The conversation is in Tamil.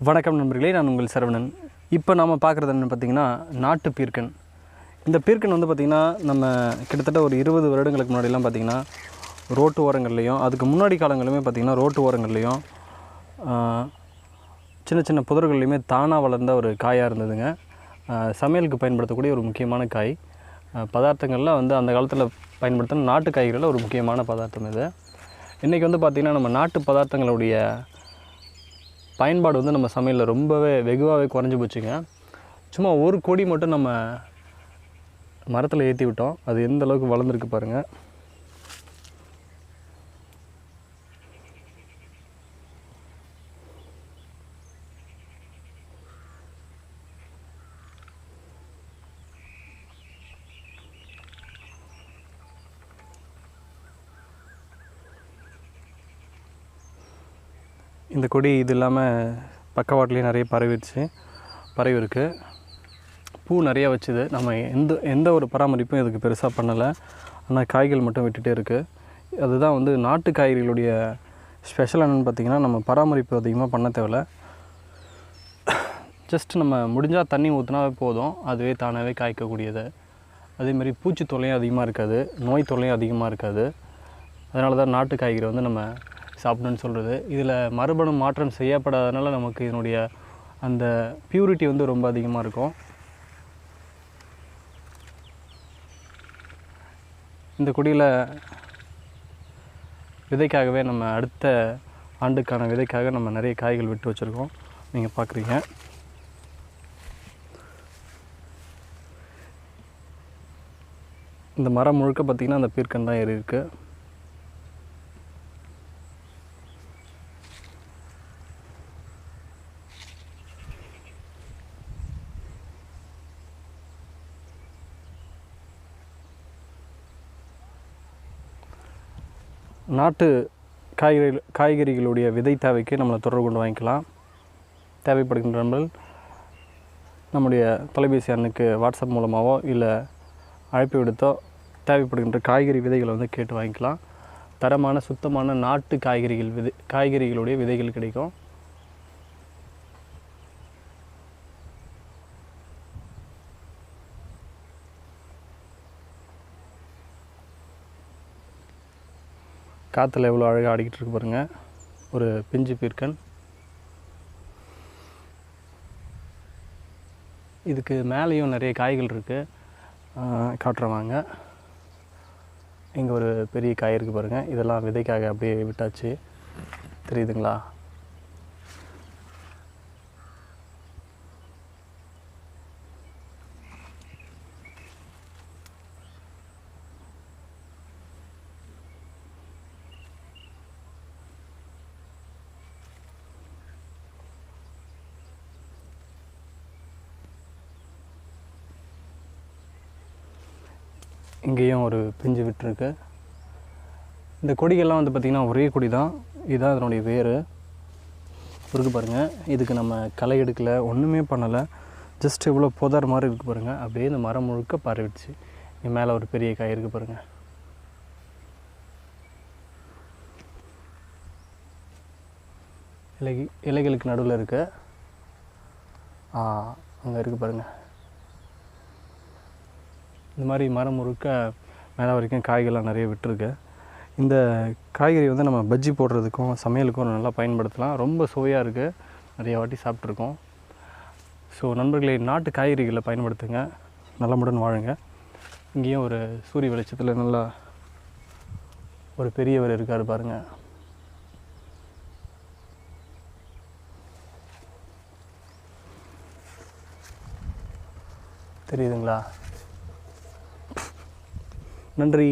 வணக்கம் நண்பர்களே, நான் உங்கள் சரவணன். இப்போ நாம் பார்க்குறது என்னென்னு பார்த்திங்கன்னா நாட்டு பீர்க்கன். இந்த பீர்க்கன் வந்து பார்த்திங்கன்னா நம்ம கிட்டத்தட்ட ஒரு 20 வருடங்களுக்கு முன்னாடிலாம் பார்த்திங்கன்னா ரோட்டு ஓரங்கள்லேயும் அதுக்கு முன்னாடி காலங்களிலுமே பார்த்திங்கன்னா ரோட்டு ஓரங்கள்லேயும் சின்ன சின்ன புதர்கள்லையுமே தானாக வளர்ந்த ஒரு காயாக இருந்ததுங்க. சமையலுக்கு பயன்படுத்தக்கூடிய ஒரு முக்கியமான காய். பதார்த்தங்களில் வந்து அந்த காலத்தில் பயன்படுத்தின நாட்டு காய்களில் ஒரு முக்கியமான பதார்த்தம் இது. இன்றைக்கி வந்து பார்த்திங்கன்னா நம்ம நாட்டு பதார்த்தங்களுடைய பயன்பாடு வந்து நம்ம சமையலில் ரொம்பவே வெகுவாகவே குறைஞ்சி போச்சுங்க. சும்மா ஒரு கொடி மட்டும் நம்ம மரத்தில் ஏற்றி விட்டோம். அது எந்த அளவுக்கு வளர்ந்துருக்கு பாருங்கள். இந்த கொடி இது இல்லாமல் பக்கவாட்டிலையும் நிறைய பரவி இருக்குது. பூ நிறையா வச்சுது. நம்ம எந்த ஒரு பராமரிப்பும் இதுக்கு பெருசாக பண்ணலை. ஆனால் காய்கள் மட்டும் விட்டுகிட்டே இருக்குது. அதுதான் வந்து நாட்டு காய்கறிகளுடைய ஸ்பெஷல் என்னென்னு பார்த்திங்கன்னா, நம்ம பராமரிப்பு அதிகமாக பண்ண தேவையில்ல. ஜஸ்ட் நம்ம முடிஞ்சால் தண்ணி ஊற்றினாவே போதும், அதுவே தானாகவே காய்க்கக்கூடியது. அதேமாதிரி பூச்சி தொல்லையும் அதிகமாக இருக்காது, நோய் தொல்லையும் அதிகமாக இருக்காது. அதனால தான் நாட்டு காய்கறி வந்து நம்ம சாப்பிடணுன்னு சொல்கிறது. இதில் மரபணு மாற்றம் செய்யப்படாதனால நமக்கு இதனுடைய அந்த பியூரிட்டி வந்து ரொம்ப அதிகமாக இருக்கும். இந்த கொடியில் விதைக்காகவே நம்ம அடுத்த ஆண்டுக்கான விதைக்காக நம்ம நிறைய காய்கள் விட்டு வச்சுருக்கோம். நீங்கள் பார்க்குறீங்க. இந்த மரம் முழுக்க பார்த்திங்கன்னா அந்த பீர்க்கன் தான் ஏறி இருக்குது. நாட்டு காய்கறிகளுடைய விதை தேவைக்கு நம்மளை தொடர்பு கொண்டு வாங்கிக்கலாம். தேவைப்படுகின்ற நண்பர்கள் நம்முடைய தொலைபேசி எண்ணுக்கு வாட்ஸ்அப் மூலமாகவோ இல்லை அழைப்பு விடுத்தோ தேவைப்படுகின்ற காய்கறி விதைகளை வந்து கேட்டு வாங்கிக்கலாம். தரமான சுத்தமான நாட்டு காய்கறிகளுடைய விதைகள் கிடைக்கும். காற்றுல எவ்வளோ அழகாக ஆடிக்கிட்டு இருக்கு பாருங்கள். ஒரு பிஞ்சு பீர்க்கன். இதுக்கு மேலேயும் நிறைய காய்கள் இருக்குது, காட்டுறவாங்க. இங்கே ஒரு பெரிய காய் இருக்குது பாருங்கள். இதெல்லாம் விதைக்காக அப்படியே விட்டாச்சு, தெரியுதுங்களா? இங்கேயும் ஒரு பிஞ்சு விட்டுருக்கு. இந்த கொடிகள்லாம் வந்து பார்த்திங்கன்னா ஒரே கொடி தான். இதுதான் அதனுடைய வேர் இருக்கு பாருங்கள். இதுக்கு நம்ம களை எடுக்கலை, ஒன்றுமே பண்ணலை. ஜஸ்ட் இவ்வளோ புதர் மாதிரி இருக்குது பாருங்கள். அப்படியே இந்த மரம் முழுக்க பரவிடுச்சு. இங்கே மேலே ஒரு பெரிய காய் இருக்குது பாருங்கள். இலைகளுக்கு நடுவில் இருக்க அங்கே இருக்குது பாருங்கள். இந்த மாதிரி மரம் முழுக்க மேலே வரைக்கும் காய்கள்லாம் நிறைய விட்டுருக்கு. இந்த காய்கறி வந்து நம்ம பஜ்ஜி போடுறதுக்கும் சமையலுக்கும் நல்லா பயன்படுத்தலாம். ரொம்ப சுவையாக இருக்குது, நிறைய வாட்டி சாப்பிட்ருக்கோம். ஸோ நண்பர்களே, நாட்டு காய்கறிகளை பயன்படுத்துங்க, நலமுடன் வாழுங்க. இங்கேயும் ஒரு சூரிய வெளிச்சத்தில் நல்லா ஒரு பெரியவர் இருக்கார் பாருங்கள். தெரியுதுங்களா? நன்றி.